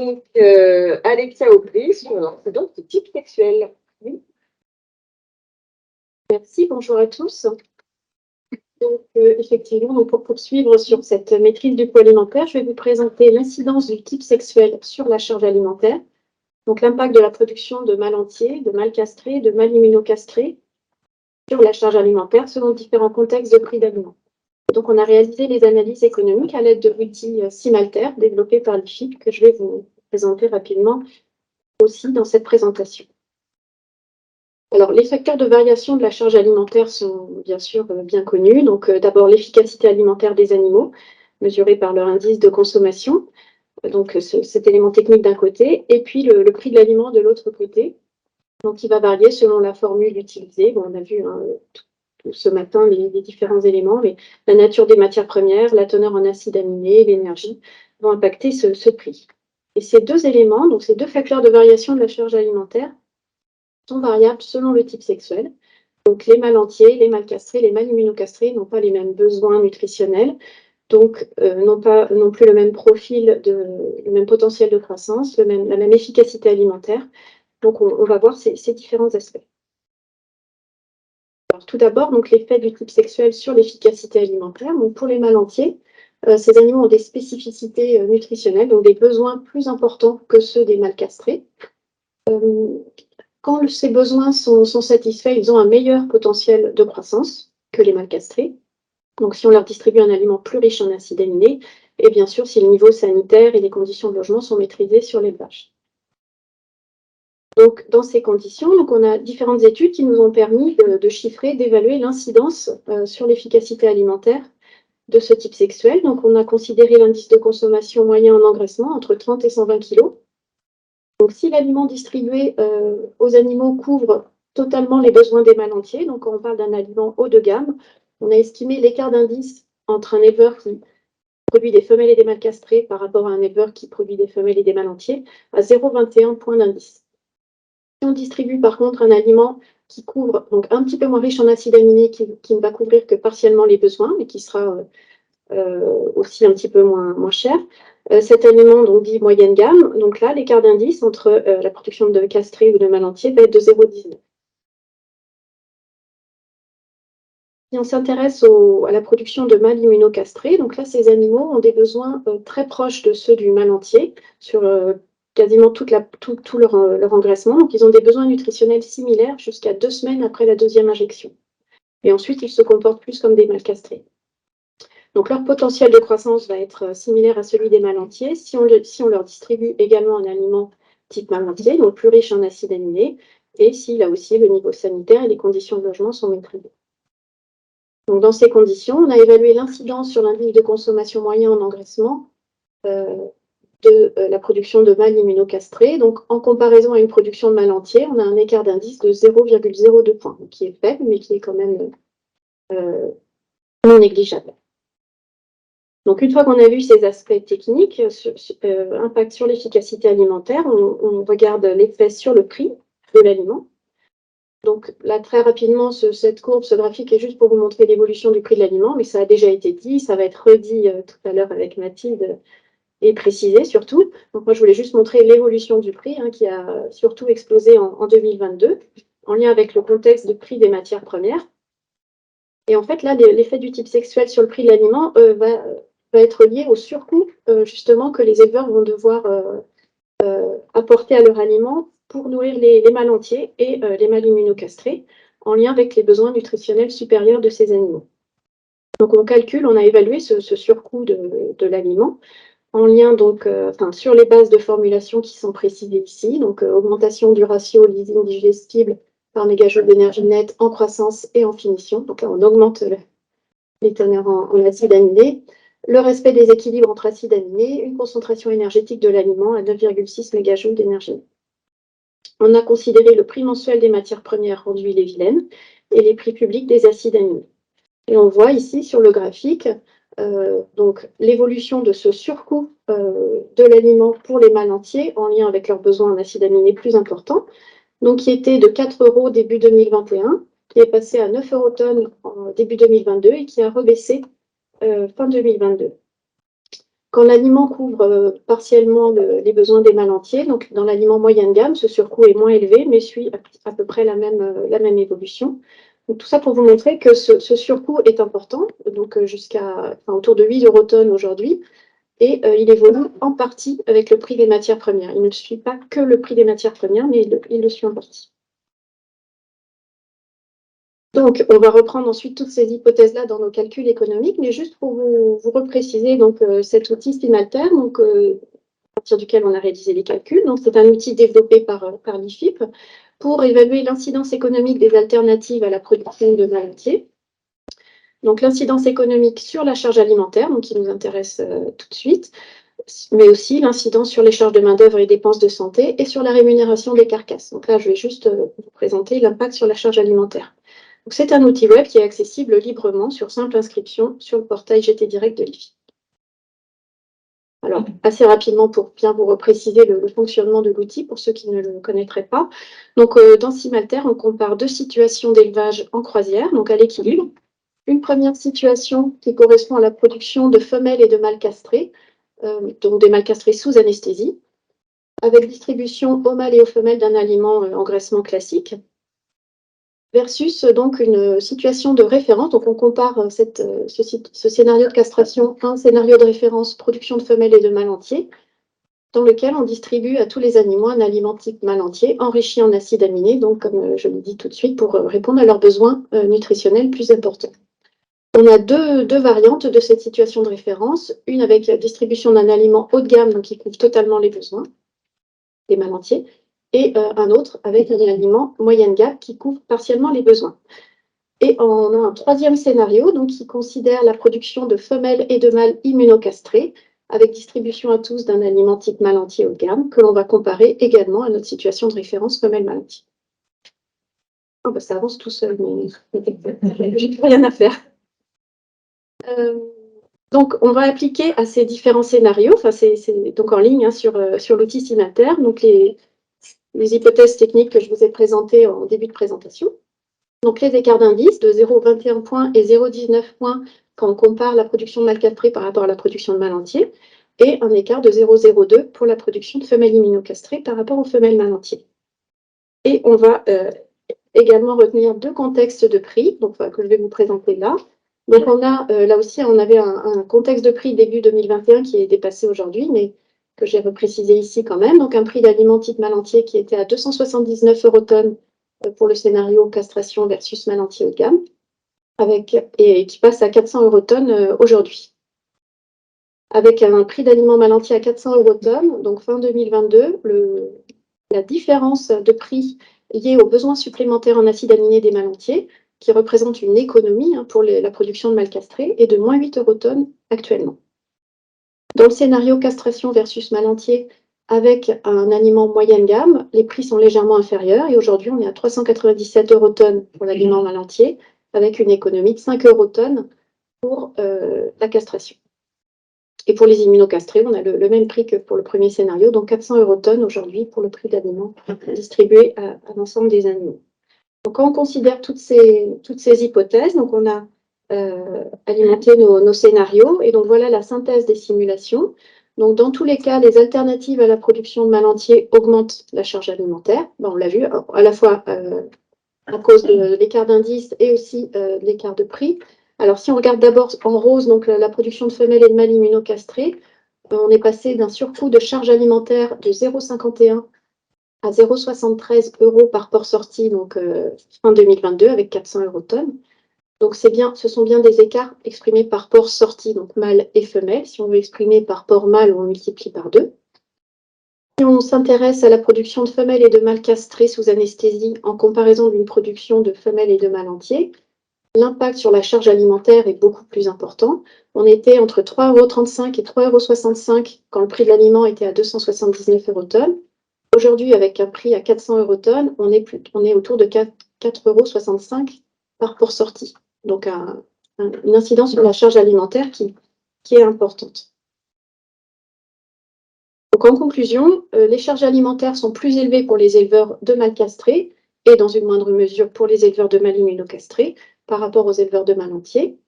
Donc, Alexia Aubry sur l'antécédent du type sexuel. Oui. Merci, bonjour à tous. Donc, effectivement, donc pour poursuivre sur cette maîtrise du poids alimentaire, je vais vous présenter l'incidence du type sexuel sur la charge alimentaire, donc l'impact de la production de mâles entiers, de mâles castrés, de mâles immunocastrés sur la charge alimentaire selon différents contextes de prix d'aliments. Donc, on a réalisé les analyses économiques à l'aide de l'outil Simalter développé par l'IFIP que je vais vous présenter rapidement aussi dans cette présentation. Alors, les facteurs de variation de la charge alimentaire sont bien sûr bien connus. Donc, d'abord, l'efficacité alimentaire des animaux, mesurée par leur indice de consommation. Donc, cet élément technique d'un côté, et puis le prix de l'aliment de l'autre côté. Donc, il va varier selon la formule utilisée. Bon, on a vu ce matin les différents éléments, mais la nature des matières premières, la teneur en acides aminés, l'énergie, vont impacter ce prix. Et ces deux éléments, donc ces deux facteurs de variation de la charge alimentaire, sont variables selon le type sexuel. Donc, les mâles entiers, les mâles castrés, les mâles immunocastrés n'ont pas les mêmes besoins nutritionnels, donc n'ont pas non plus le même profil, le même potentiel de croissance, la même efficacité alimentaire. Donc, on va voir ces différents aspects. Alors, tout d'abord, l'effet du type sexuel sur l'efficacité alimentaire. Donc, pour les mâles entiers, ces animaux ont des spécificités nutritionnelles, donc des besoins plus importants que ceux des mâles castrés. Quand ces besoins sont satisfaits, ils ont un meilleur potentiel de croissance que les mâles castrés. Donc, si on leur distribue un aliment plus riche en acides aminés, et bien sûr, si le niveau sanitaire et les conditions de logement sont maîtrisés sur l'élevage. Donc, dans ces conditions, on a différentes études qui nous ont permis de chiffrer, d'évaluer l'incidence sur l'efficacité alimentaire de ce type sexuel. Donc, on a considéré l'indice de consommation moyen en engraissement entre 30 et 120 kg. Donc, si l'aliment distribué aux animaux couvre totalement les besoins des mâles entiers, donc quand on parle d'un aliment haut de gamme, on a estimé l'écart d'indice entre un éleveur qui produit des femelles et des mâles castrés par rapport à un éleveur qui produit des femelles et des mâles entiers à 0,21 point d'indice. Si on distribue par contre un aliment qui couvre, donc un petit peu moins riche en acides aminés, qui ne va couvrir que partiellement les besoins, mais qui sera aussi un petit peu moins cher. Cet aliment, donc dit moyenne gamme, donc là, l'écart d'indice entre la production de castrés ou de mâles entiers va être de 0,19. Si on s'intéresse à la production de mâles immunocastrés, donc là, ces animaux ont des besoins très proches de ceux du mâle entier sur quasiment tout leur engraissement. Donc, ils ont des besoins nutritionnels similaires jusqu'à 2 semaines après la deuxième injection. Et ensuite, ils se comportent plus comme des mâles castrés. Donc, leur potentiel de croissance va être similaire à celui des mâles entiers si on leur distribue également un aliment type mâle entier, donc plus riche en acides aminés, et si là aussi le niveau sanitaire et les conditions de logement sont maîtrisées. Donc, dans ces conditions, on a évalué l'incidence sur l'indice de consommation moyen en engraissement de la production de mâles immunocastrés. Donc, en comparaison à une production de mâles entiers, on a un écart d'indice de 0,02 points, qui est faible, mais qui est quand même non négligeable. Donc, une fois qu'on a vu ces aspects techniques, impact sur l'efficacité alimentaire, on regarde l'effet sur le prix de l'aliment. Donc là, très rapidement, cette courbe, ce graphique est juste pour vous montrer l'évolution du prix de l'aliment, mais ça a déjà été dit, ça va être redit tout à l'heure avec Mathilde et précisé surtout. Donc moi, je voulais juste montrer l'évolution du prix qui a surtout explosé en 2022, en lien avec le contexte de prix des matières premières. Et en fait, là, l'effet du type sexuel sur le prix de l'aliment va être lié au surcoût, justement, que les éleveurs vont devoir apporter à leur aliment pour nourrir les mâles entiers et les mâles immunocastrés, en lien avec les besoins nutritionnels supérieurs de ces animaux. Donc, on a évalué ce surcoût de l'aliment en lien donc sur les bases de formulation qui sont précisées ici, donc augmentation du ratio lysine digestible par mégajoule d'énergie nette en croissance et en finition. Donc là, on augmente les teneurs en acides aminés, le respect des équilibres entre acides aminés, une concentration énergétique de l'aliment à 9,6 mégajoules d'énergie. On a considéré le prix mensuel des matières premières en huile et vilaine et les prix publics des acides aminés. Et on voit ici sur le graphique donc l'évolution de ce surcoût de l'aliment pour les mâles entiers en lien avec leurs besoins en acides aminés plus importants, donc qui était de 4 € début 2021, qui est passé à 9 € tonne en début 2022 et qui a rebaissé fin 2022. Quand l'aliment couvre partiellement les besoins des mâles entiers, donc dans l'aliment moyenne gamme, ce surcoût est moins élevé, mais suit à peu près la même évolution. Donc, tout ça pour vous montrer que ce surcoût est important, donc jusqu'à autour de 8 eurotonnes aujourd'hui, et il évolue en partie avec le prix des matières premières. Il ne suit pas que le prix des matières premières, mais il le suit en partie. Donc, on va reprendre ensuite toutes ces hypothèses-là dans nos calculs économiques, mais juste pour vous repréciser donc, cet outil Spinalter, donc, à partir duquel on a réalisé les calculs. Donc, c'est un outil développé par l'IFIP pour évaluer l'incidence économique des alternatives à la production de mâles entiers. Donc, l'incidence économique sur la charge alimentaire, donc, qui nous intéresse tout de suite, mais aussi l'incidence sur les charges de main-d'œuvre et dépenses de santé et sur la rémunération des carcasses. Donc là, je vais juste vous présenter l'impact sur la charge alimentaire. C'est un outil web qui est accessible librement sur simple inscription sur le portail GT Direct de l'IFI. Alors, assez rapidement, pour bien vous repréciser le fonctionnement de l'outil, pour ceux qui ne le connaîtraient pas. Donc, dans Simalter, on compare deux situations d'élevage en croisière, donc à l'équilibre. Une première situation qui correspond à la production de femelles et de mâles castrés, donc des mâles castrés sous anesthésie, avec distribution aux mâles et aux femelles d'un aliment engraissement classique, versus donc une situation de référence. Donc on compare ce scénario de castration à un scénario de référence production de femelles et de mâles entiers, dans lequel on distribue à tous les animaux un aliment type mâle entier, enrichi en acides aminés, donc comme je le dis tout de suite, pour répondre à leurs besoins nutritionnels plus importants. On a deux variantes de cette situation de référence, une avec la distribution d'un aliment haut de gamme, donc qui couvre totalement les besoins des mâles entiers, et un autre avec un aliment moyenne gamme qui couvre partiellement les besoins. Et on a un troisième scénario donc, qui considère la production de femelles et de mâles immunocastrés, avec distribution à tous d'un aliment type mâle entier haut de gamme, que l'on va comparer également à notre situation de référence femelle-mâle entier. Oh, bah, ça avance tout seul, mais j'ai plus rien à faire. Donc, on va appliquer à ces différents scénarios, enfin, c'est donc en ligne hein, sur l'outil Simalter, donc les hypothèses techniques que je vous ai présentées en début de présentation. Donc, les écarts d'indice de 0,21 points et 0,19 points quand on compare la production de mâles castrés par rapport à la production de mâles entiers, et un écart de 0,02 pour la production de femelles immunocastrées par rapport aux femelles mâles entiers. Et on va également retenir deux contextes de prix, donc, que je vais vous présenter là. Donc, on a, là aussi, on avait un contexte de prix début 2021 qui est dépassé aujourd'hui, mais que j'ai reprécisé ici quand même. Donc, un prix d'aliment type mâle entier qui était à 279 eurotonnes pour le scénario castration versus mâle entier haut de gamme, et qui passe à 400 eurotonnes aujourd'hui. Avec un prix d'aliment mâle entier à 400 eurotonnes, donc fin 2022, la différence de prix liée aux besoins supplémentaires en acides aminés des mâles entiers, qui représente une économie hein, pour la production de mâles castrés, est de moins 8 eurotonnes actuellement. Dans le scénario castration versus mâle entier, avec un aliment moyenne gamme, les prix sont légèrement inférieurs et aujourd'hui, on est à 397 eurotonnes pour l'aliment mâle entier, avec une économie de 5 eurotonnes pour la castration. Et pour les immunocastrés, on a le même prix que pour le premier scénario, donc 400 eurotonnes aujourd'hui pour le prix d'aliments distribué à l'ensemble des animaux. Donc, quand on considère toutes ces hypothèses, donc on a alimenté nos scénarios, et donc voilà la synthèse des simulations. Donc, dans tous les cas, les alternatives à la production de mâles entiers augmentent la charge alimentaire. On l'a vu, à la fois à cause de l'écart d'indice et aussi de l'écart de prix. Alors, si on regarde d'abord en rose, donc la production de femelles et de mâles immunocastrés, on est passé d'un surcoût de charge alimentaire de 0,51 à 0,73 euros par port sorti, donc fin 2022, avec 400 eurotonnes. Donc, ce sont bien des écarts exprimés par port sorti, donc mâle et femelle. Si on veut exprimer par port mâle, on multiplie par 2. Si on s'intéresse à la production de femelles et de mâles castrés sous anesthésie en comparaison d'une production de femelles et de mâles entiers, l'impact sur la charge alimentaire est beaucoup plus important. On était entre 3,35 € et 3,65 € quand le prix de l'aliment était à 279 eurotonnes. Aujourd'hui, avec un prix à 400 eurotonnes, on est autour de 4,65 € par port sorti. Donc, une incidence sur la charge alimentaire qui est importante. Donc, en conclusion, les charges alimentaires sont plus élevées pour les éleveurs de mâles castrés et dans une moindre mesure pour les éleveurs de mâles immunocastrés par rapport aux éleveurs de mâles entiers.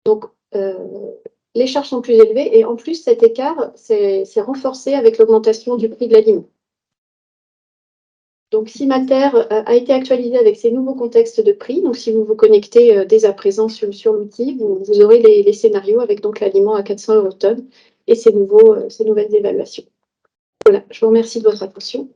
Donc, les charges sont plus élevées et en plus, cet écart s'est renforcé avec l'augmentation du prix de l'aliment. Donc, Cimater a été actualisé avec ces nouveaux contextes de prix. Donc, si vous vous connectez dès à présent sur l'outil, vous aurez les scénarios avec donc l'aliment à 400 € tonne et ces nouvelles évaluations. Voilà, je vous remercie de votre attention.